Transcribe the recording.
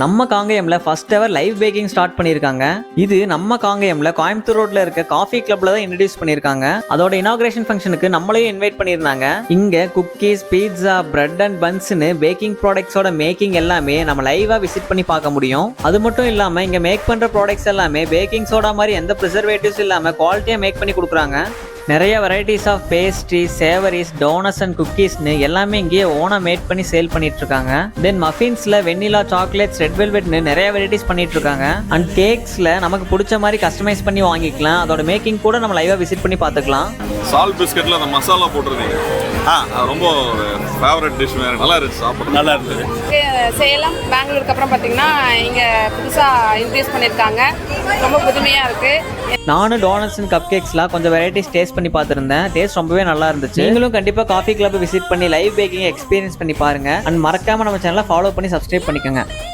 நம்ம காங்கேயம்ல first ever live baking start பண்ணியிருக்காங்க. இது நம்ம காங்கேயம்ல கோயம்புத்தூர் ரோட்ல இருக்க காஃபி கிளப்ல தான் இன்ட்ரடியூஸ் பண்ணியிருக்காங்க. அதோட இனாகிரேஷன் ஃபங்க்ஷனுக்கு நம்மளையும் இன்வைட் பண்ணியிருந்தாங்க. இங்க குக்கீஸ், பீட்சா, பிரெட் அண்ட் பன்ஸ்னு பேக்கிங் ப்ராடக்ட்ஸோட மேக்கிங் எல்லாமே நம்ம லைவா விசிட் பண்ணி பார்க்க முடியும். அது மட்டும் இல்லாம இங்க மேக் பண்ற ப்ராடக்ட்ஸ் எல்லாமே பேக்கிங் சோடா மாதிரி எந்த ப்ரிசர்வேட்டிவ்ஸ் இல்லாம குவாலிட்டியா மேக் பண்ணி கொடுக்குறாங்க. நிறைய varieties of pastries, savouries, doughnuts and குக்கீஸ்னு எல்லாமே இங்கேயே ஓனா மேட் பண்ணி சேல் பண்ணிட்டு இருக்காங்க. தென் மஃபின்ஸ்ல வெண்ணிலா, சாக்லேட்ஸ், ரெட் வெல்வெட்னு நிறைய வெரைட்டிஸ் பண்ணிட்டு இருக்காங்க. அண்ட் கேக்ஸ்ல நமக்கு பிடிச்ச மாதிரி கஸ்டமைஸ் பண்ணி வாங்கிக்கலாம். அதோட மேக்கிங் கூட நம்ம லைவா விசிட் பண்ணி பார்த்துக்கலாம். சால்ட் பிஸ்கெட்ல அந்த மசாலா போட்டிருந்தீங்க, ரொம்ப ஃபேவரட் டிஷ். நல்லா இருந்துச்சு, சாப்பிட நல்லா இருந்தது. சேலம், பெங்களூருக்கு அப்புறம் பார்த்தீங்கன்னா இங்கே புதுசாக இன்ட்ரடியூஸ் பண்ணியிருக்காங்க. ரொம்ப புதுமையாக இருக்குது. நானும் டோனட்ஸ் அண்ட் கப் கேக்ஸ்லாம் கொஞ்சம் வெரைட்டிஸ் டேஸ்ட் பண்ணி பார்த்துருந்தேன். டேஸ்ட் ரொம்பவே நல்லா இருந்துச்சு. நீங்களும் கண்டிப்பாக காஃபி கிளப் விசிட் பண்ணி லைவ் பேக்கிங் எக்ஸ்பீரியன்ஸ் பண்ணி பாருங்க. அண்ட் மறக்காம நம்ம சேனலை ஃபாலோ பண்ணி சப்ஸ்கிரைப் பண்ணிக்கோங்க.